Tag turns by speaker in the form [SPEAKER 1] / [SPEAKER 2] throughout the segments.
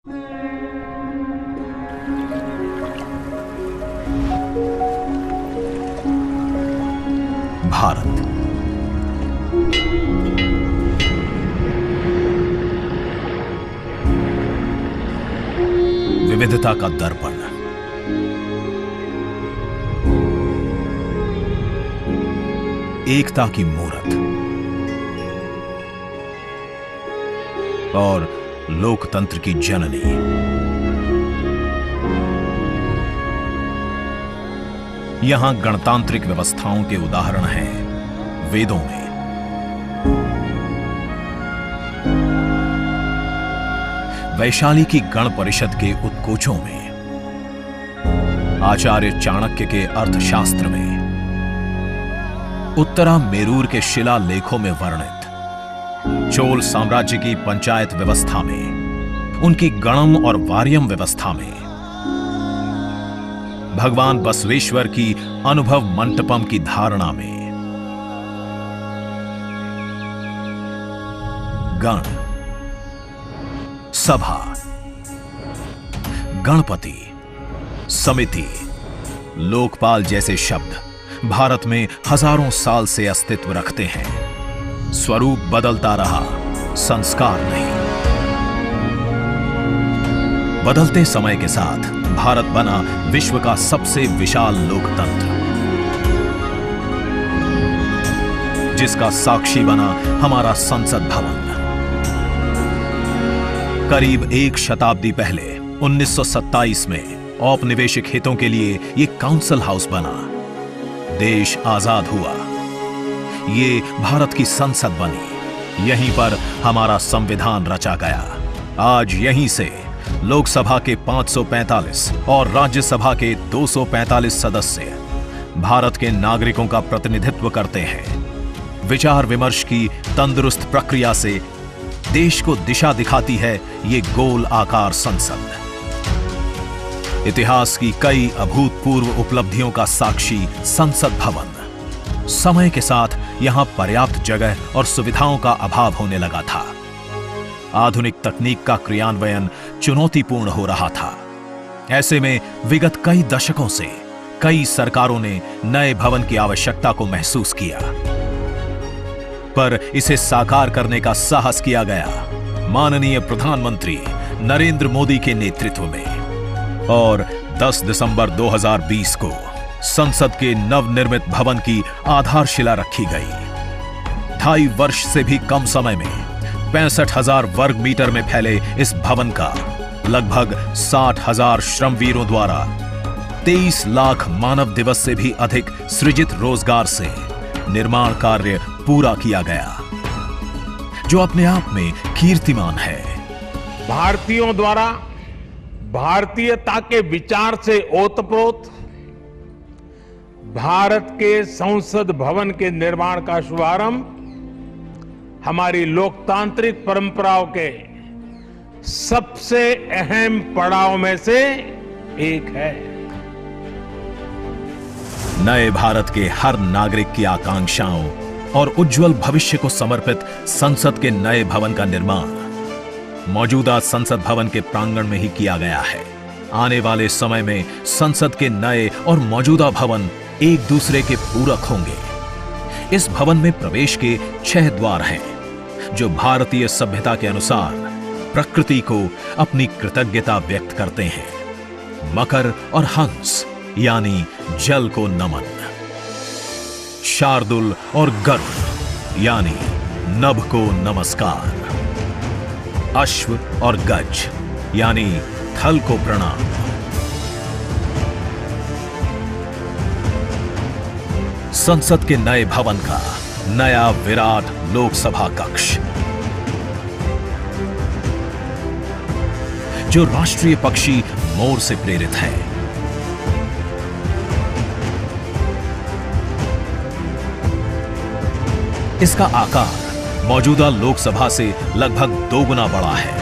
[SPEAKER 1] भारत विविधता का दर्पण, एकता की मूरत और लोकतंत्र की जननी। यहां गणतांत्रिक व्यवस्थाओं के उदाहरण हैं वेदों में। वैशाली की गण परिषद के उत्कोचों में, आचार्य चाणक्य के अर्थशास्त्र में, उत्तरा मेरूर के शिलालेखों में वर्णित चोल साम्राज्य की पंचायत व्यवस्था में, उनकी गणम और वार्यम व्यवस्था में, भगवान बसवेश्वर की अनुभव मंटपम की धारणा में। गण, सभा, गणपति, समिति, लोकपाल जैसे शब्द भारत में हजारों साल से अस्तित्व रखते हैं। स्वरूप बदलता रहा, संस्कार नहीं। बदलते समय के साथ भारत बना विश्व का सबसे विशाल लोकतंत्र, जिसका साक्षी बना हमारा संसद भवन। करीब एक शताब्दी पहले 1927 में औपनिवेशिक हितों के लिए यह काउंसिल हाउस बना। देश आजाद हुआ, ये भारत की संसद बनी। यहीं पर हमारा संविधान रचा गया। आज यहीं से लोकसभा के 545 और राज्यसभा के 245 सदस्य भारत के नागरिकों का प्रतिनिधित्व करते हैं। विचार विमर्श की तंदुरुस्त प्रक्रिया से देश को दिशा दिखाती है ये गोल आकार संसद। इतिहास की कई अभूतपूर्व उपलब्धियों का साक्षी संसद भवन। समय के साथ यहां पर्याप्त जगह और सुविधाओं का अभाव होने लगा था। आधुनिक तकनीक का क्रियान्वयन चुनौतीपूर्ण हो रहा था। ऐसे में विगत कई दशकों से कई सरकारों ने नए भवन की आवश्यकता को महसूस किया, पर इसे साकार करने का साहस किया गया माननीय प्रधानमंत्री नरेंद्र मोदी के नेतृत्व में। और 10 दिसंबर 2020 को संसद के नवनिर्मित भवन की आधारशिला रखी गई। 2.5 वर्ष से भी कम समय में 65,000 वर्ग मीटर में फैले इस भवन का लगभग 60,000 श्रमवीरों द्वारा 23 लाख मानव दिवस से भी अधिक सृजित रोजगार से निर्माण कार्य पूरा किया गया, जो अपने आप में कीर्तिमान है।
[SPEAKER 2] भारतीयों द्वारा भारतीयता के विचार से ओतप्रोत भारत के संसद भवन के निर्माण का शुभारंभ हमारी लोकतांत्रिक परंपराओं के सबसे अहम पड़ाव में से एक है।
[SPEAKER 1] नए भारत के हर नागरिक की आकांक्षाओं और उज्जवल भविष्य को समर्पित संसद के नए भवन का निर्माण मौजूदा संसद भवन के प्रांगण में ही किया गया है। आने वाले समय में संसद के नए और मौजूदा भवन एक दूसरे के पूरक होंगे। इस भवन में प्रवेश के 6 द्वार हैं, जो भारतीय सभ्यता के अनुसार प्रकृति को अपनी कृतज्ञता व्यक्त करते हैं। मकर और हंस यानी जल को नमन, शार्दुल और गरुड़ यानी नभ को नमस्कार, अश्व और गज यानी थल को प्रणाम। संसद के नए भवन का नया विराट लोकसभा कक्ष, जो राष्ट्रीय पक्षी मोर से प्रेरित है। इसका आकार मौजूदा लोकसभा से लगभग 2 गुना बड़ा है।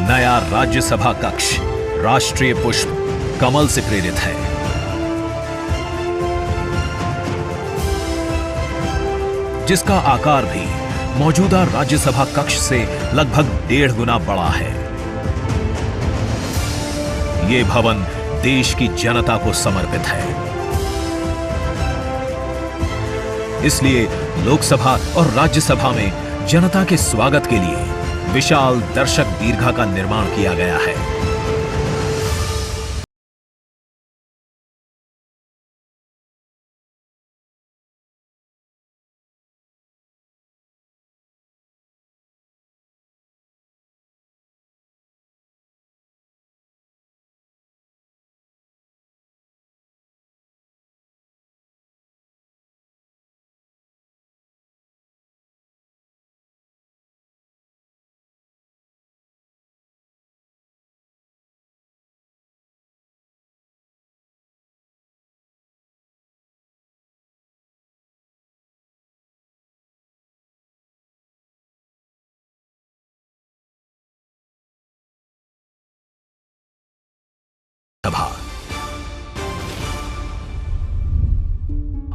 [SPEAKER 1] नया राज्यसभा कक्ष राष्ट्रीय पुष्प कमल से प्रेरित है। जिसका आकार भी मौजूदा राज्यसभा कक्ष से लगभग 1.5 गुना बड़ा है। ये भवन देश की जनता को समर्पित है। इसलिए लोकसभा और राज्यसभा में जनता के स्वागत के लिए विशाल दर्शक दीर्घा का निर्माण किया गया है।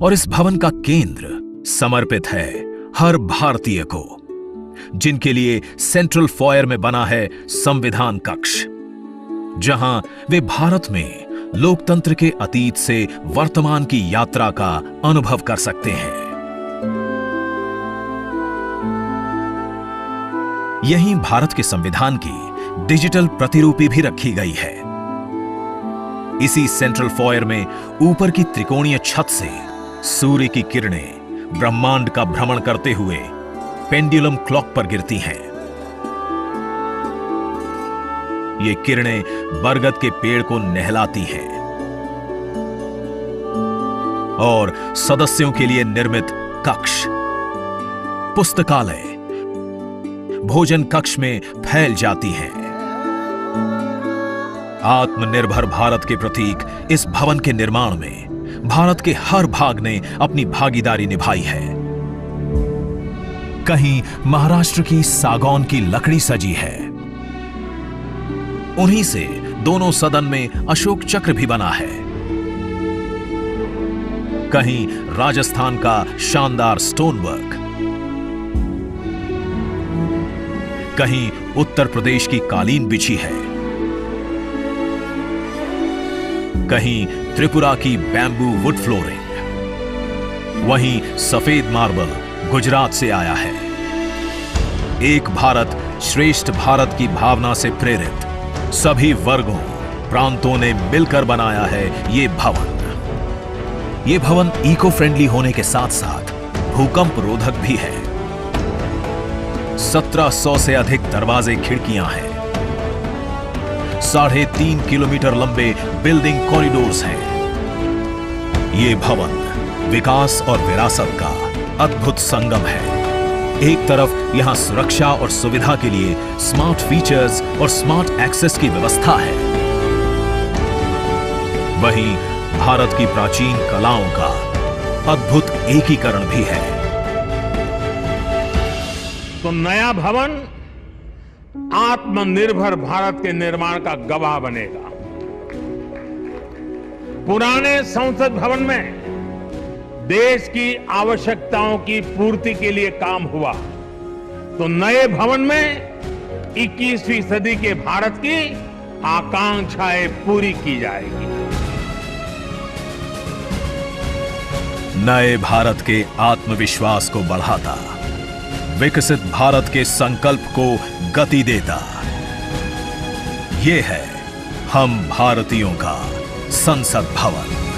[SPEAKER 1] और इस भवन का केंद्र समर्पित है हर भारतीय को, जिनके लिए सेंट्रल फॉयर में बना है संविधान कक्ष, जहां वे भारत में लोकतंत्र के अतीत से वर्तमान की यात्रा का अनुभव कर सकते हैं। यहीं भारत के संविधान की डिजिटल प्रतिरूपी भी रखी गई है। इसी सेंट्रल फॉयर में ऊपर की त्रिकोणीय छत से सूर्य की किरणें ब्रह्मांड का भ्रमण करते हुए पेंडुलम क्लॉक पर गिरती हैं। ये किरणें बरगद के पेड़ को नहलाती हैं और सदस्यों के लिए निर्मित कक्ष, पुस्तकालय, भोजन कक्ष में फैल जाती हैं। आत्मनिर्भर भारत के प्रतीक इस भवन के निर्माण में भारत के हर भाग ने अपनी भागीदारी निभाई है। कहीं महाराष्ट्र की सागौन की लकड़ी सजी है, उन्हीं से दोनों सदन में अशोक चक्र भी बना है। कहीं राजस्थान का शानदार स्टोन वर्क, कहीं उत्तर प्रदेश की कालीन बिछी है, कहीं त्रिपुरा की बैम्बू वुड फ्लोरिंग, वहीं सफेद मार्बल गुजरात से आया है। एक भारत श्रेष्ठ भारत की भावना से प्रेरित सभी वर्गों, प्रांतों ने मिलकर बनाया है ये भवन। ये भवन इको फ्रेंडली होने के साथ साथ भूकंप रोधक भी है। 1700 से अधिक दरवाजे, खिड़कियां हैं। 3.5 किलोमीटर लंबे बिल्डिंग कॉरिडोर्स हैं। ये भवन विकास और विरासत का अद्भुत संगम है। एक तरफ यहां सुरक्षा और सुविधा के लिए स्मार्ट फीचर्स और स्मार्ट एक्सेस की व्यवस्था है, वहीं भारत की प्राचीन कलाओं का अद्भुत एकीकरण भी है।
[SPEAKER 2] तो नया भवन आत्मनिर्भर भारत के निर्माण का गवाह बनेगा। पुराने संसद भवन में देश की आवश्यकताओं की पूर्ति के लिए काम हुआ, तो नए भवन में 21वीं सदी के भारत की आकांक्षाएं पूरी की जाएगी।
[SPEAKER 1] नए भारत के आत्मविश्वास को बढ़ाता, विकसित भारत के संकल्प को गति देता, ये है हम भारतीयों का संसद भवन।